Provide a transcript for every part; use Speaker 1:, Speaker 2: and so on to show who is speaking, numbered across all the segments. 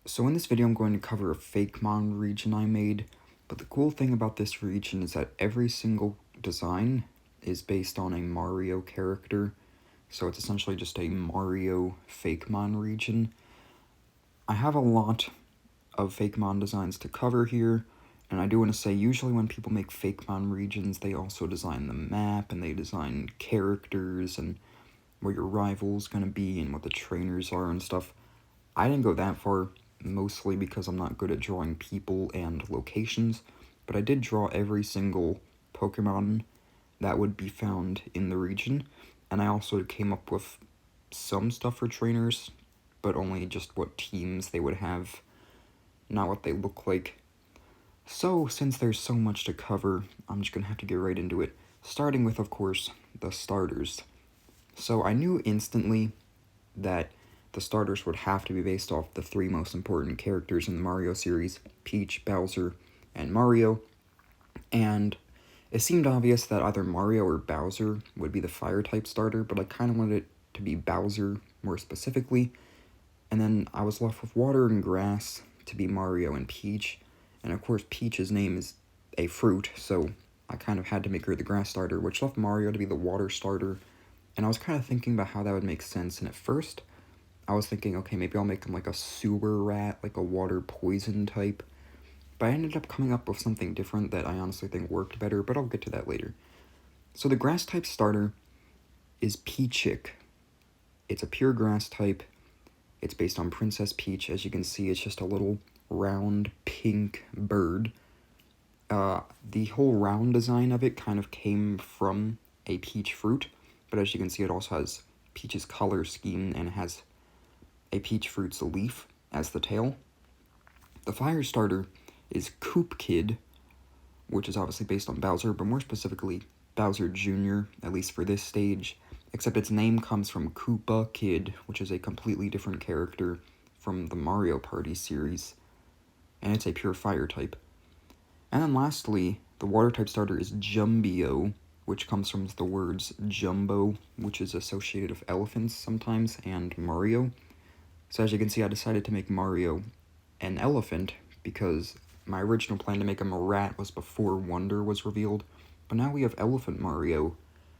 Speaker 1: So in this video I'm going to cover a Fakemon region I made, but the cool thing about this region is that every single design is based on a Mario character, so it's essentially just a Mario Fakemon region. I have a lot of Fakemon designs to cover here, and I do want to say usually when people make Fakemon regions they also design the map, and they design characters, and where your rival's gonna be, and what the trainers are and stuff. I didn't go that far, mostly because I'm not good at drawing people and locations, but I did draw every single Pokemon that would be found in the region, and I also came up with some stuff for trainers, but only just what teams they would have, not what they look like. So, since there's so much to cover, I'm just gonna have to get right into it, starting with, of course, the starters. So I knew instantly that the starters would have to be based off the three most important characters in the Mario series, Peach, Bowser, and Mario, and it seemed obvious that either Mario or Bowser would be the fire-type starter, but I kind of wanted it to be Bowser more specifically, and then I was left with water and grass to be Mario and Peach, and of course Peach's name is a fruit, so I kind of had to make her the grass starter, which left Mario to be the water starter, and I was kind of thinking about how that would make sense, and at first I was thinking, okay, maybe I'll make him like a sewer rat, like a water poison type. But I ended up coming up with something different that I honestly think worked better, but I'll get to that later. So the grass type starter is Peachick. It's a pure grass type. It's based on Princess Peach. As you can see, it's just a little round pink bird. The whole round design of it kind of came from a peach fruit, but as you can see, it also has Peach's color scheme and it has a peach fruit's leaf as the tail. The fire starter is Coop Kid, which is obviously based on Bowser, but more specifically Bowser Jr., at least for this stage, except its name comes from Koopa Kid, which is a completely different character from the Mario Party series, and it's a pure fire type. And then lastly, the water type starter is Jumbio, which comes from the words Jumbo, which is associated with elephants sometimes, and Mario. So as you can see, I decided to make Mario an elephant because my original plan to make him a rat was before Wonder was revealed, but now we have Elephant Mario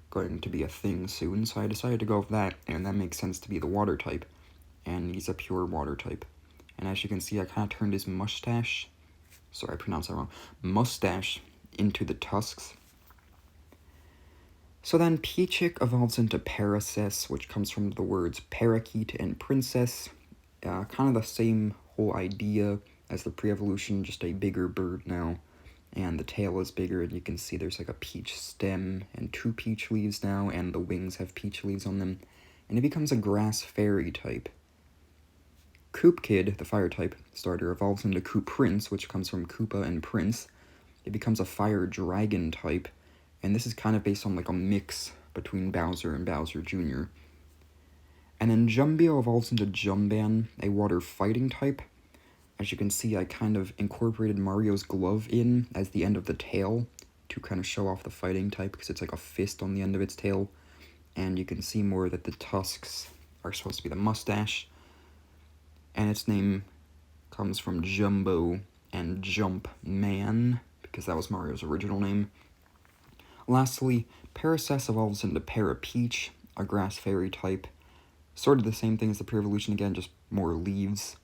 Speaker 1: going to be a thing soon, so I decided to go with that, and that makes sense to be the water type, and he's a pure water type. And as you can see, I kind of turned his mustache, sorry I pronounced that wrong, mustache into the tusks. So then Peachick evolves into Parases, which comes from the words parakeet and princess. Kind of the same whole idea as the pre-evolution, just a bigger bird now. And the tail is bigger, and you can see there's like a peach stem and two peach leaves now, and the wings have peach leaves on them. And it becomes a grass fairy type. Coop Kid, the fire type starter, evolves into Coop Prince, which comes from Koopa and Prince. It becomes a fire dragon type, and this is kind of based on like a mix between Bowser and Bowser Jr. And then Jumbio evolves into Jumban, a water fighting type. As you can see, I kind of incorporated Mario's glove in as the end of the tail to kind of show off the fighting type, because it's like a fist on the end of its tail. And you can see more that the tusks are supposed to be the mustache. And its name comes from Jumbo and Jump Man, because that was Mario's original name. Lastly, Parases evolves into Parapeach, a grass fairy type. Sort of the same thing as the pre-evolution again, just more leaves.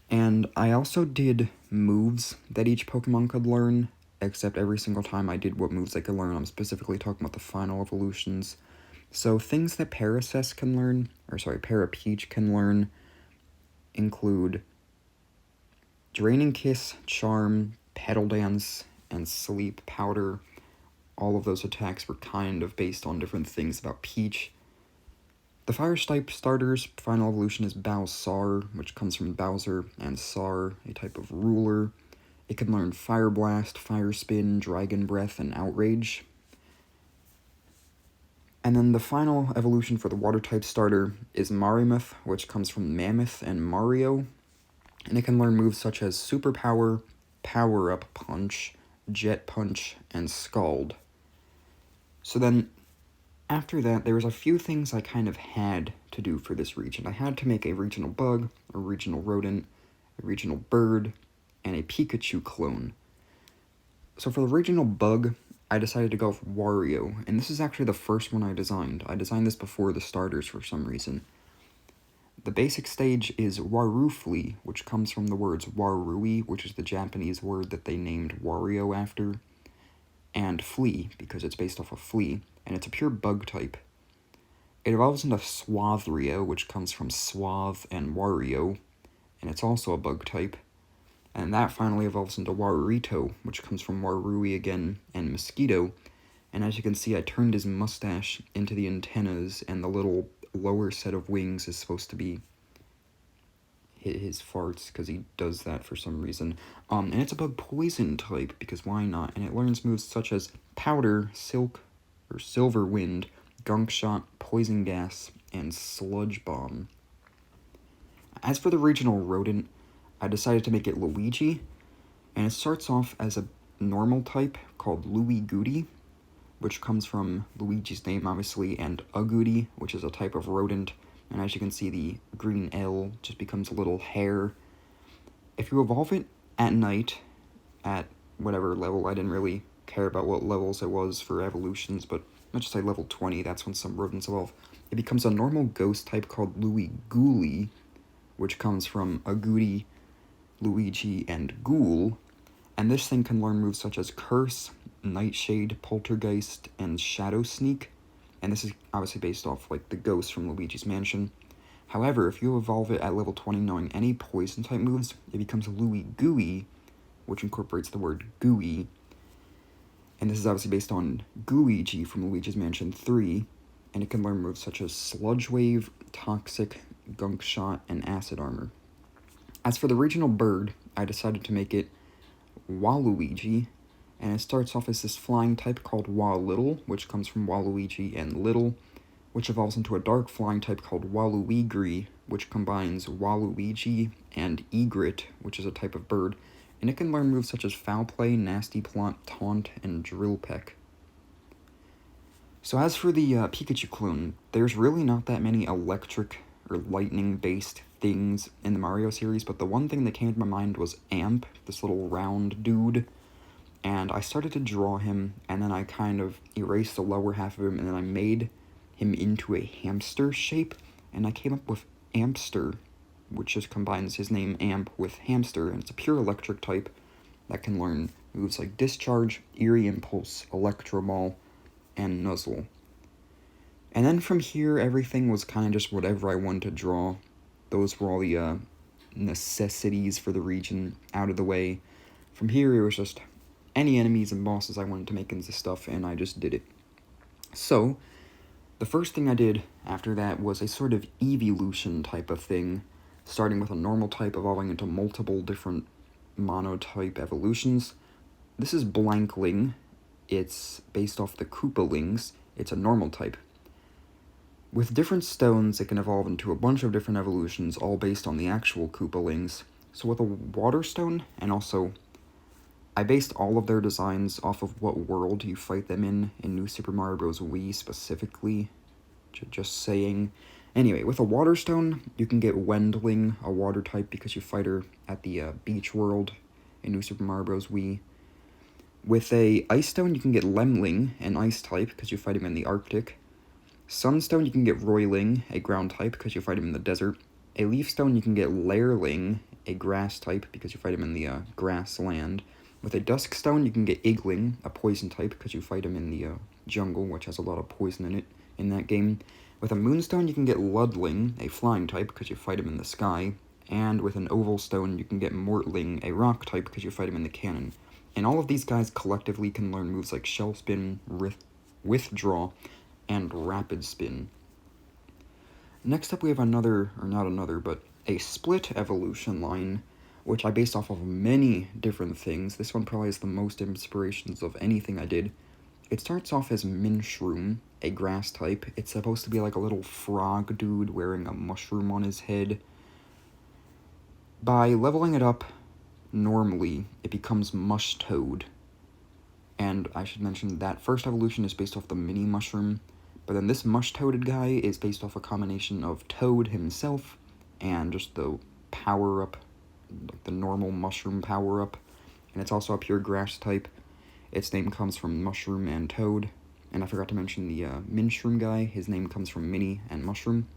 Speaker 1: And I also did moves that each Pokemon could learn, except every single time I did what moves they could learn, I'm specifically talking about the final evolutions. So things that Parapeach can learn include Draining Kiss, Charm, Petal Dance, and Sleep Powder. All of those attacks were kind of based on different things about Peach. The fire type starter's final evolution is Bowsar, which comes from Bowser and Sar, a type of ruler. It can learn Fire Blast, Fire Spin, Dragon Breath, and Outrage. And then the final evolution for the water type starter is Marimuth, which comes from Mammoth and Mario. And it can learn moves such as Superpower, Power Up Punch, Jet Punch, and Scald. So then After that, there was a few things I kind of had to do for this region. I had to make a regional bug, a regional rodent, a regional bird, and a Pikachu clone. So for the regional bug, I decided to go with Wario, and this is actually the first one I designed. I designed this before the starters for some reason. The basic stage is Warufly, which comes from the words Warui, which is the Japanese word that they named Wario after, and Flea, because it's based off of Flea, and it's a pure bug type. It evolves into Swathrio, which comes from Swath and Wario, and it's also a bug type. And that finally evolves into Warurito, which comes from Warui again, and Mosquito. And as you can see, I turned his mustache into the antennas, and the little lower set of wings is supposed to be his farts, because he does that for some reason. And it's a bug poison type, because why not? And it learns moves such as Powder, Silk, or Silver Wind, Gunk Shot, Poison Gas, and Sludge Bomb. As for the regional rodent, I decided to make it Luigi, and it starts off as a normal type called Louie Goody, which comes from Luigi's name, obviously, and Agouti, which is a type of rodent, and as you can see, the green L just becomes a little hair. If you evolve it at night, at whatever level, I didn't really care about what levels it was for evolutions, but let's just say level 20, that's when some rodents evolve. It becomes a normal ghost type called Louie Ghoulie, which comes from Agouti, Luigi, and Ghoul, and this thing can learn moves such as Curse, Nightshade, Poltergeist, and Shadow Sneak, and this is obviously based off like the ghost from Luigi's Mansion. However, if you evolve it at level 20 knowing any poison type moves, it becomes Louie Gooey, which incorporates the word gooey, and this is obviously based on Gooigi from Luigi's Mansion 3, and it can learn moves such as Sludge Wave, Toxic, Gunk Shot, and Acid Armor. As for the regional bird, I decided to make it Waluigi, and it starts off as this flying type called Walittle, which comes from Waluigi and Little, which evolves into a dark flying type called Waluigri, which combines Waluigi and Egret, which is a type of bird, and it can learn moves such as Foul Play, Nasty Plot, Taunt, and Drill Peck. So as for the Pikachu clone, there's really not that many electric or lightning-based things in the Mario series, but the one thing that came to my mind was Amp, this little round dude, and I started to draw him, and then I kind of erased the lower half of him, and then I made him into a hamster shape, and I came up with Ampster, which just combines his name Amp with hamster, and it's a pure electric type that can learn moves like Discharge, Eerie Impulse, Electro Ball, and Nuzzle. And then from here, everything was kind of just whatever I wanted to draw. Those were all the necessities for the region out of the way. From here, it was just any enemies and bosses I wanted to make into stuff, and I just did it. So, the first thing I did after that was a sort of evolution type of thing, starting with a normal type evolving into multiple different monotype evolutions. This is Blankling. It's based off the Koopalings. It's a normal type. With different stones, it can evolve into a bunch of different evolutions, all based on the actual Koopalings. So with a water stone, and also, I based all of their designs off of what world you fight them in New Super Mario Bros. Wii specifically. Just saying. Anyway, with a water stone, you can get Wendling, a water type, because you fight her at the beach world in New Super Mario Bros. Wii. With a ice stone, you can get Lemling, an ice type, because you fight him in the Arctic. Sunstone, you can get Roiling, a ground type, because you fight him in the desert. A leaf stone, you can get Lairling, a grass type, because you fight him in the grassland. With a dusk stone, you can get Igling, a poison type, because you fight him in the jungle, which has a lot of poison in it in that game. With a moonstone, you can get Ludling, a flying type, because you fight him in the sky. And with an oval stone, you can get Mortling, a rock type, because you fight him in the cannon. And all of these guys collectively can learn moves like Shell Spin, Withdraw, and Rapid Spin. Next up we have a split evolution line, which I based off of many different things. This one probably has the most inspirations of anything I did. It starts off as Minshroom, a grass type. It's supposed to be like a little frog dude wearing a mushroom on his head. By leveling it up normally, it becomes Mush Toad. And I should mention that first evolution is based off the mini mushroom, But then this mush-toaded guy is based off a combination of Toad himself and just the power-up, like the normal mushroom power-up. And it's also a pure grass type. Its name comes from Mushroom and Toad. And I forgot to mention the Minshroom guy. His name comes from Minnie and Mushroom.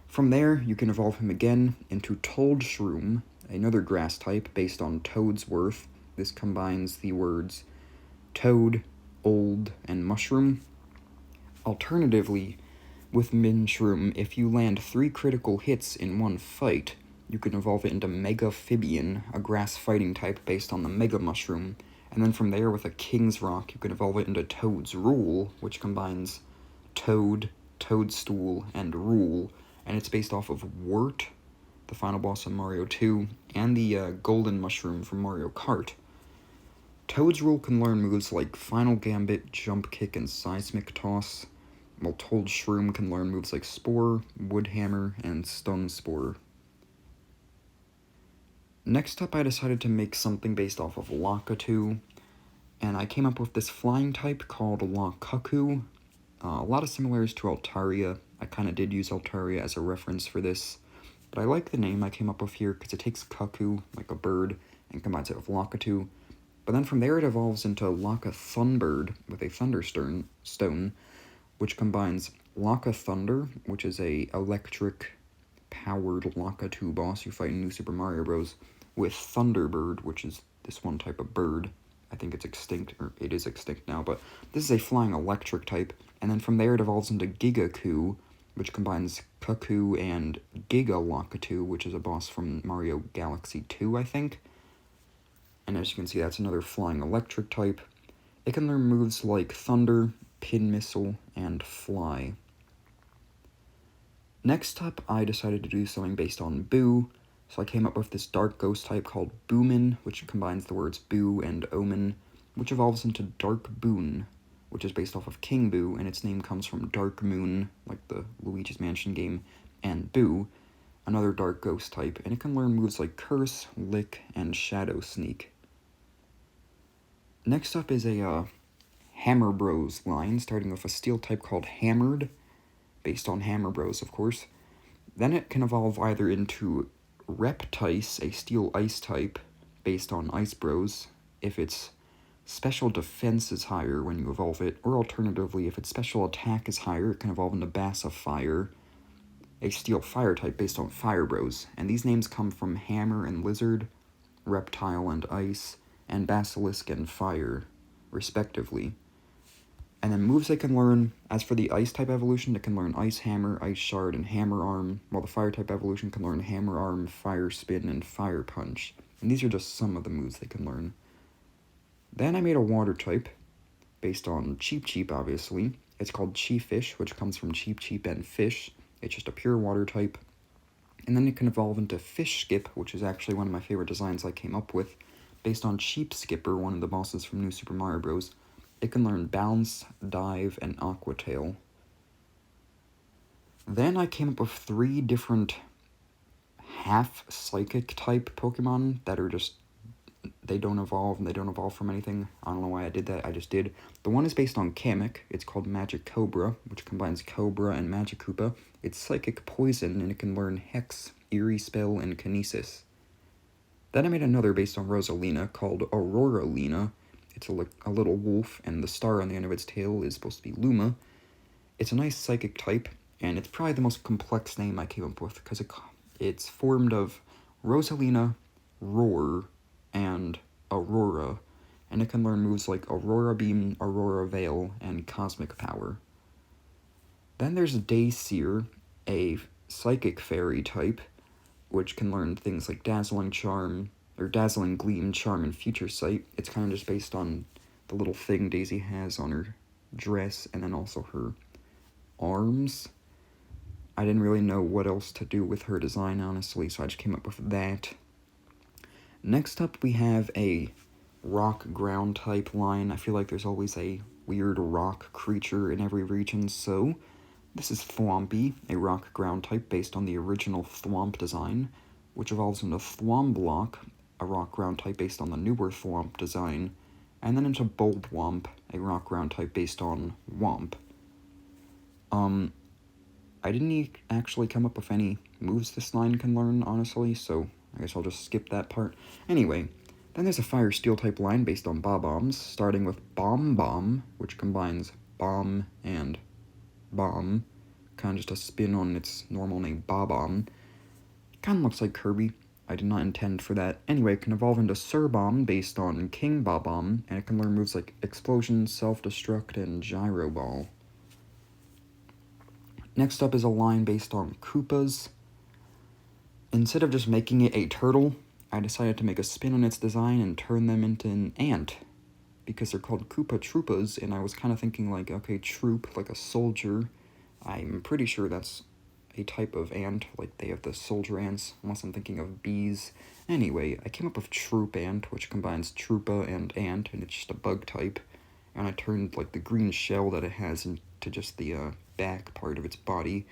Speaker 1: From there, you can evolve him again into Toadshroom, another grass type based on Toadsworth. This combines the words Toad, Old, and Mushroom. Alternatively, with Minshroom, if you land 3 critical hits in one fight, you can evolve it into Megaphibian, a grass fighting type based on the Mega Mushroom. And then from there, with a King's Rock, you can evolve it into Toad's Rule, which combines Toad, Toadstool, and Rule. And it's based off of Wart, the final boss of Mario 2, and the Golden Mushroom from Mario Kart. Toad's Rule can learn moves like Final Gambit, Jump Kick, and Seismic Toss, while Toadshroom can learn moves like Spore, Wood Hammer, and Stun Spore. Next up, I decided to make something based off of Lakitu, and I came up with this flying type called Lakuku. A lot of similarities to Altaria. I kind of did use Altaria as a reference for this, but I like the name I came up with here because it takes Cuckoo, like a bird, and combines it with Lakitu. But then from there it evolves into Laka Thunbird with a Thunderstone, which combines Laka Thunder, which is a electric-powered Lakitu boss you fight in New Super Mario Bros., with Thunderbird, which is this one type of bird. I think it's extinct, or it is extinct now, but this is a flying electric type. And then from there it evolves into Gigaku, which combines Cuckoo and Giga Lakitu, which is a boss from Mario Galaxy 2, I think. And as you can see, that's another flying electric type. It can learn moves like Thunder, Pin Missile, and Fly. Next up, I decided to do something based on Boo, so I came up with this dark ghost type called Boomin, which combines the words Boo and Omen, which evolves into Dark Boon, which is based off of King Boo, and its name comes from Dark Moon, like the Luigi's Mansion game, and Boo, another dark ghost type, and it can learn moves like Curse, Lick, and Shadow Sneak. Next up is a Hammer Bros line, starting with a steel type called Hammered, based on Hammer Bros, of course. Then it can evolve either into Reptice, a steel ice type, based on Ice Bros, if its special defense is higher when you evolve it, or alternatively, if its special attack is higher, it can evolve into Bass of Fire, a steel fire type based on Fire Bros, and these names come from Hammer and Lizard, Reptile and Ice, and Basilisk and Fire, respectively. And then moves they can learn, as for the Ice type evolution, it can learn Ice Hammer, Ice Shard, and Hammer Arm, while the Fire type evolution can learn Hammer Arm, Fire Spin, and Fire Punch. And these are just some of the moves they can learn. Then I made a water type, based on Cheep Cheep, obviously. It's called Chi-Fish, which comes from Cheep Cheep and Fish. It's just a pure water type. And then it can evolve into Fish Skip, which is actually one of my favorite designs I came up with, based on Sheep Skipper, one of the bosses from New Super Mario Bros. It can learn Bounce, Dive, and Aqua Tail. Then I came up with 3 different half-psychic type Pokemon that are just, they don't evolve, and they don't evolve from anything. I don't know why I did that, I just did. The one is based on Kamek. It's called Magic Cobra, which combines Cobra and Magic Koopa. It's Psychic Poison, and it can learn Hex, Eerie Spell, and Kinesis. Then I made another based on Rosalina called Aurora Lina. It's a little wolf, and the star on the end of its tail is supposed to be Luma. It's a nice psychic type, and it's probably the most complex name I came up with, because it's formed of Rosalina, Roar, and Aurora, and it can learn moves like Aurora Beam, Aurora Veil, and Cosmic Power. Then there's Dayseer, a psychic fairy type, which can learn things like Dazzling Charm, or Dazzling Gleam, Charm, and Future Sight. It's kind of just based on the little thing Daisy has on her dress, and then also her arms. I didn't really know what else to do with her design, honestly, so I just came up with that. Next up, we have a rock ground type line. I feel like there's always a weird rock creature in every region, so this is Thwompy, a rock ground type based on the original Thwomp design, which evolves into Thwomblock, a rock ground type based on the newer Thwomp design, and then into Bulbwomp, a rock ground type based on Womp. I didn't actually come up with any moves this line can learn, honestly, so I guess I'll just skip that part. Anyway, then there's a Fire Steel type line based on Bob-ombs, starting with Bomb Bomb, which combines bomb and bomb, kind of just a spin on its normal name, Bob-omb. Kind of looks like Kirby. I did not intend for that. Anyway, it can evolve into Sir Bomb based on King Bob-omb, and it can learn moves like Explosion, Self-Destruct, and Gyro Ball. Next up is a line based on Koopas. Instead of just making it a turtle, I decided to make a spin on its design and turn them into an ant, because they're called Koopa Troopas, and I was kind of thinking like, okay, troop, like a soldier. I'm pretty sure that's a type of ant, like they have the soldier ants, unless I'm thinking of bees. Anyway, I came up with Troop Ant, which combines Troopa and Ant, and it's just a bug type, and I turned like the green shell that it has into just the back part of its body,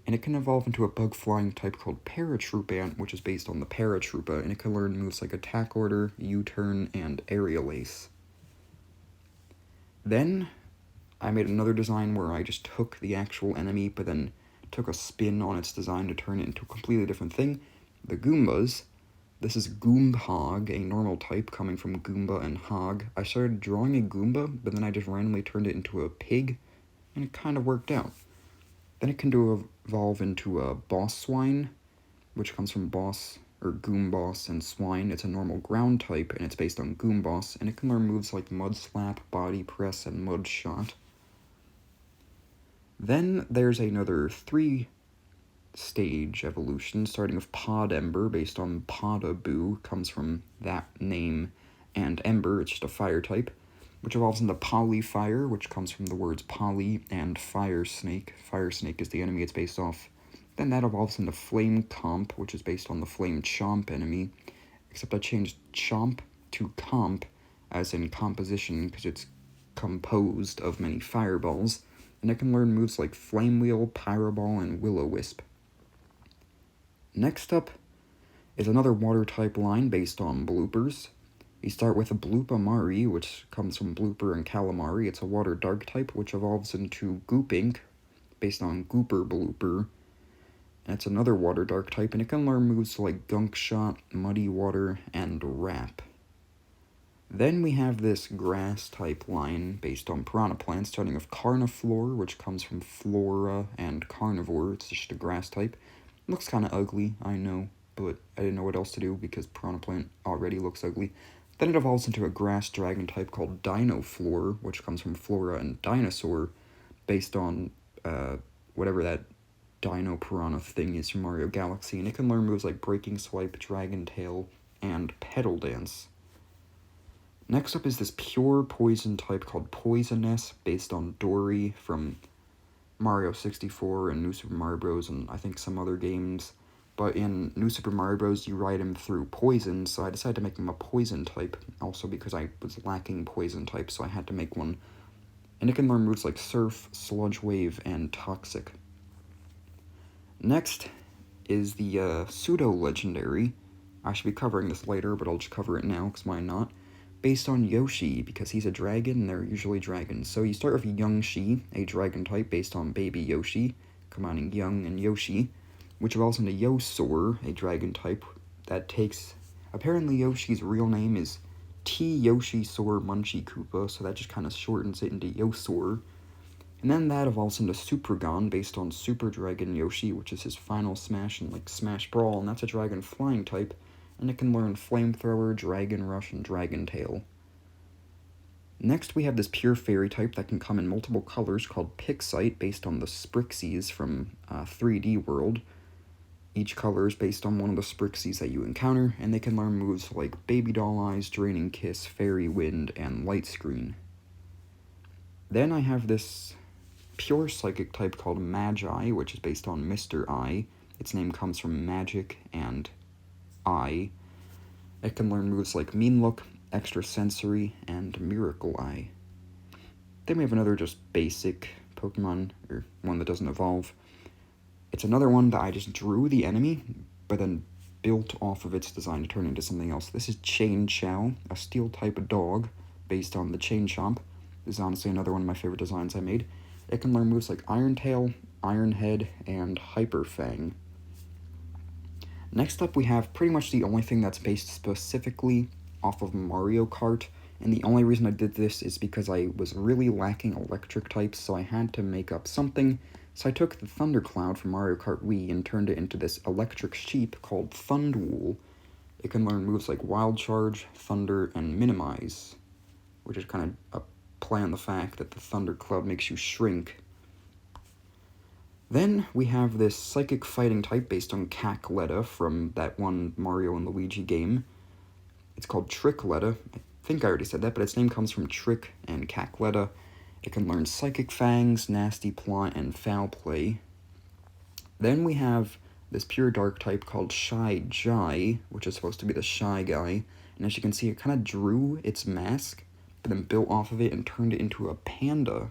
Speaker 1: and it can evolve into a bug flying type called Paratroop Ant, which is based on the Paratroopa, and it can learn moves like Attack Order, U-Turn, and Aerial Ace. Then I made another design where I just took the actual enemy, but then took a spin on its design to turn it into a completely different thing. The Goombas. This is Goomhog, a normal type coming from Goomba and Hog. I started drawing a Goomba, but then I just randomly turned it into a pig, and it kind of worked out. Then it can evolve into a Boss Swine, which comes from Boss, or Goomboss and Swine. It's a normal ground type, and it's based on Goomboss, and it can learn moves like Mud Slap, Body Press, and Mud Shot. Then there's another 3-stage evolution, starting with Pod Ember, based on Podaboo, comes from that name, and Ember, it's just a fire type, which evolves into Polyfire, which comes from the words Poly and Fire Snake. Fire Snake is the enemy it's based off. Then that evolves into Flame Comp, which is based on the Flame Chomp enemy, except I changed Chomp to Comp, as in composition, because it's composed of many fireballs, and it can learn moves like Flame Wheel, Pyroball, and Will-O-Wisp. Next up is another water-type line based on bloopers. We start with a Bloopamari, which comes from Blooper and Calamari. It's a water dark type, which evolves into Goopink, based on Gooper Blooper. And it's another water dark type, and it can learn moves like Gunk Shot, Muddy Water, and Wrap. Then we have this grass-type line based on piranha plants, starting with Carniflora, which comes from Flora and Carnivore. It's just a grass type. It looks kind of ugly, I know, but I didn't know what else to do because piranha plant already looks ugly. Then it evolves into a grass dragon type called Dinoflora, which comes from Flora and Dinosaur, based on whatever that Dino Piranha thing is from Mario Galaxy, and it can learn moves like Breaking Swipe, Dragon Tail, and Pedal Dance. Next up is this pure poison type called Poisoness, based on Dory from Mario 64 and New Super Mario Bros. And I think some other games. But in New Super Mario Bros., you ride him through poison, so I decided to make him a poison type, also because I was lacking poison type, so I had to make one. And it can learn moves like Surf, Sludge Wave, and Toxic. Next is the pseudo-legendary. I should be covering this later, but I'll just cover it now, because why not? Based on Yoshi, because he's a dragon, and they're usually dragons. So you start with Young-Shi, a dragon type based on Baby Yoshi, combining Young and Yoshi, which evolves into Yosaur, a dragon type that takes... Apparently Yoshi's real name is T. Yoshi-Saur Munchie Koopa, so that just kind of shortens it into Yosaur. And then that evolves into Supragon, based on Super Dragon Yoshi, which is his final smash in like Smash Brawl, and that's a dragon flying type, and it can learn Flamethrower, Dragon Rush, and Dragon Tail. Next, we have this pure fairy type that can come in multiple colors called Pixite, based on the Sprixies from 3D World. Each color is based on one of the Sprixies that you encounter, and they can learn moves like Baby Doll Eyes, Draining Kiss, Fairy Wind, and Light Screen. Then I have this pure psychic type called Magi, which is based on Mr. Eye. Its name comes from magic and Eye. It can learn moves like Mean Look, Extrasensory, and Miracle Eye. Then we have another just basic Pokemon, or one that doesn't evolve. It's another one that I just drew the enemy, but then built off of its design to turn into something else. This is Chain Chow, a steel type of dog, based on the Chain Chomp. This is honestly another one of my favorite designs I made. It can learn moves like Iron Tail, Iron Head, and Hyper Fang. Next up, we have pretty much the only thing that's based specifically off of Mario Kart, and the only reason I did this is because I was really lacking electric types, so I had to make up something. So I took the Thundercloud from Mario Kart Wii and turned it into this electric sheep called Thundwool. It can learn moves like Wild Charge, Thunder, and Minimize, which is kind of a play on the fact that the Thunder Club makes you shrink. Then we have this psychic fighting type based on Cackletta from that one Mario and Luigi game. It's called Trickletta. I think I already said that, but its name comes from Trick and Cackletta. It can learn Psychic Fangs, Nasty Plot, and Foul Play. Then we have this pure dark type called Shy Jai, which is supposed to be the shy guy. And as you can see, it kind of drew its mask, but then built off of it and turned it into a panda.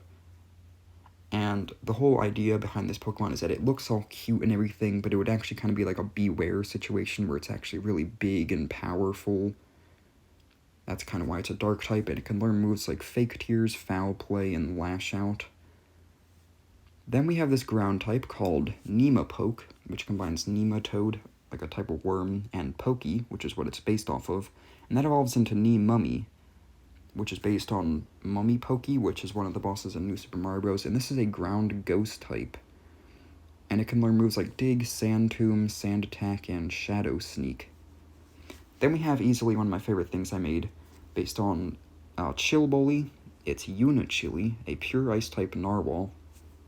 Speaker 1: And the whole idea behind this Pokemon is that it looks all cute and everything, but it would actually kind of be like a Beware situation where it's actually really big and powerful. That's kind of why it's a dark type, and it can learn moves like Fake Tears, Foul Play, and Lash Out. Then we have this ground type called Nemapoke, which combines Nematode, like a type of worm, and Pokey, which is what it's based off of, and that evolves into Nemummy, which is based on Mummy Pokey, which is one of the bosses in New Super Mario Bros., and this is a ground ghost type. And it can learn moves like Dig, Sand Tomb, Sand Attack, and Shadow Sneak. Then we have easily one of my favorite things I made, based on Chillbully. It's Unichilly, a pure ice type narwhal.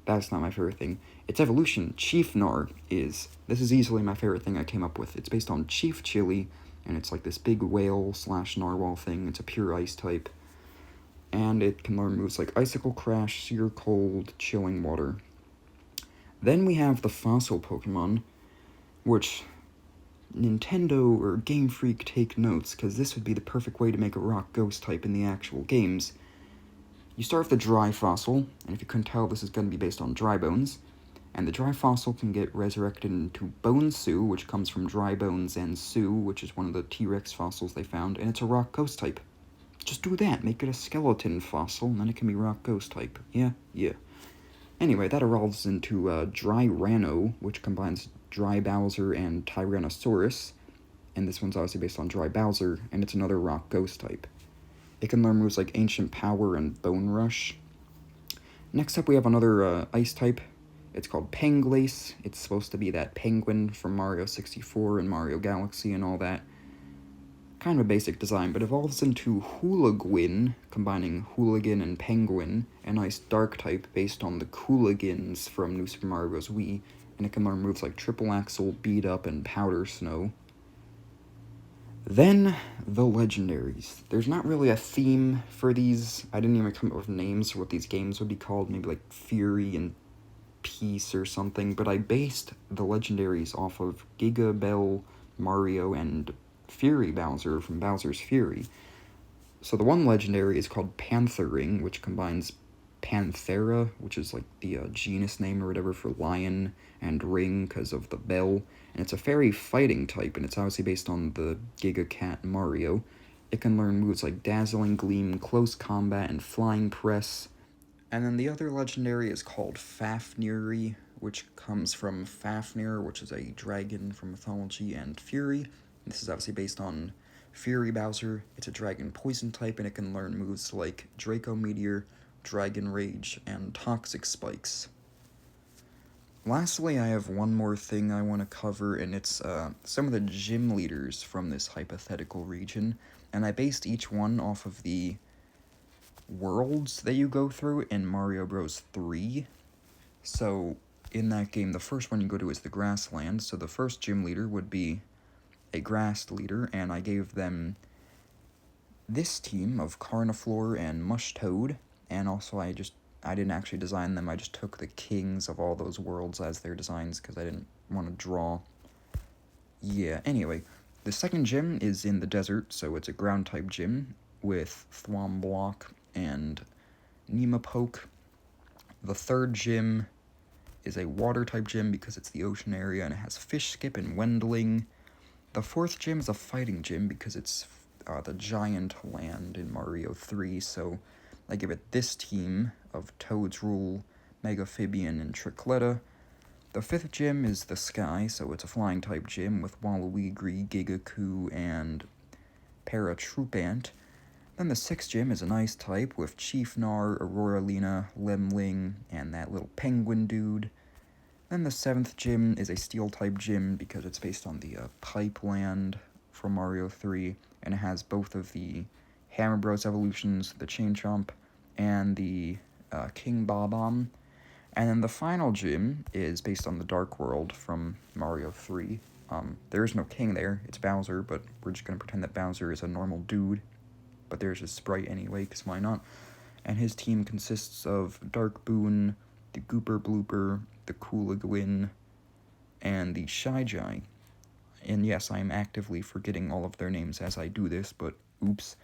Speaker 1: That's not my favorite thing. Its evolution, Chief Nar, is. This is easily my favorite thing I came up with. It's based on Chief Chili, and it's like this big whale/narwhal thing. It's a pure ice type. And it can learn moves like Icicle Crash, Sear Cold, Chilling Water. Then we have the fossil Pokemon, which Nintendo or Game Freak take notes, because this would be the perfect way to make a rock ghost type in the actual games. You start with the dry fossil, and if you couldn't tell, this is going to be based on dry bones. And the dry fossil can get resurrected into Bone Sue, which comes from dry bones, and Sue, which is one of the T-Rex fossils they found, and it's a rock ghost type. Just do that, make it a skeleton fossil, and then it can be rock ghost type. Yeah. Anyway, that evolves into Dry Rano, which combines Dry Bowser and Tyrannosaurus, and this one's obviously based on Dry Bowser, and it's another rock ghost type. It can learn moves like Ancient Power and Bone Rush. Next up, we have another ice type. It's called Panglace. It's supposed to be that penguin from Mario 64 and Mario Galaxy and all that. Kind of a basic design, but evolves into Hooligan, combining Hooligan and Penguin, a nice dark type based on the Cooligans from New Super Mario Bros. Wii, and it can learn moves like Triple Axle, Beat Up, and Powder Snow. Then, the legendaries. There's not really a theme for these. I didn't even come up with names for what these games would be called, maybe like Fury and Peace or something, but I based the legendaries off of Giga Bell, Mario, and Fury Bowser from Bowser's Fury. So the one legendary is called Panthering, which combines Panthera, which is like the genus name or whatever for lion, and ring because of the bell. And it's a fairy fighting type, and it's obviously based on the Giga Cat Mario. It can learn moves like Dazzling Gleam, Close Combat, and Flying Press. And then the other legendary is called Fafnir, which comes from Fafnir, which is a dragon from mythology, and Fury. This is obviously based on Fury Bowser. It's a dragon poison type, and it can learn moves like Draco Meteor, Dragon Rage, and Toxic Spikes. Lastly, I have one more thing I want to cover, and it's some of the gym leaders from this hypothetical region, and I based each one off of the worlds that you go through in Mario Bros. 3. So, in that game, the first one you go to is the Grassland, so the first gym leader would be a grass leader, and I gave them this team of Carniflor and Mush Toad, and also I didn't actually design them, I just took the kings of all those worlds as their designs, because I didn't want to draw. Yeah, anyway, the second gym is in the desert, so it's a ground-type gym, with Thwomblock and Nemapoke. The third gym is a water-type gym, because it's the ocean area, and it has Fish Skip and Wendling. The fourth gym is a fighting gym, because it's the giant land in Mario 3, so I give it this team of Toad's Rule, Megaphibian, and Tricletta. The 5th gym is the Sky, so it's a flying type gym with Waluigi, Gigaku, and Paratroopant. Then the 6th gym is an ice type with Chiefnar, Auroralina, Lemling, and that little penguin dude. Then the 7th gym is a steel type gym because it's based on the Pipe Land from Mario 3, and it has both of the Hammer Bros evolutions, the Chain Chomp, and the King Bob-omb. And then the final gym is based on the Dark World from Mario 3. There is no king there, it's Bowser, but we're just going to pretend that Bowser is a normal dude. But there's his sprite anyway, because why not? And his team consists of Dark Boon, the Gooper Blooper, the Coolagwin, and the Shy Jai. And yes, I am actively forgetting all of their names as I do this, but oops.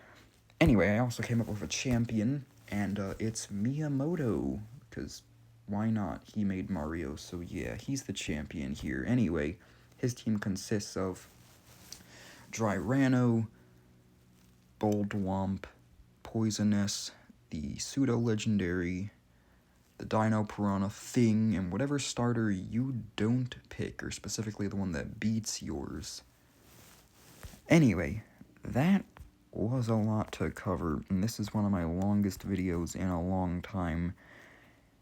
Speaker 1: Anyway, I also came up with a champion, and it's Miyamoto, because why not? He made Mario, so yeah, he's the champion here. Anyway, his team consists of Dryrano, Boldwomp, Poisonous, the Pseudo-Legendary, the Dino Piranha Thing, and whatever starter you don't pick, or specifically the one that beats yours. Anyway, that was a lot to cover, and this is one of my longest videos in a long time.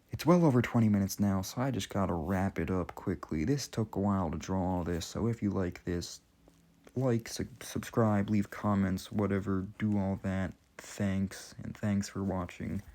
Speaker 1: It's well over 20 minutes now, so I just gotta wrap it up quickly. This took a while to draw all this, so if you like this, like, subscribe, leave comments, whatever, do all that. Thanks, and thanks for watching.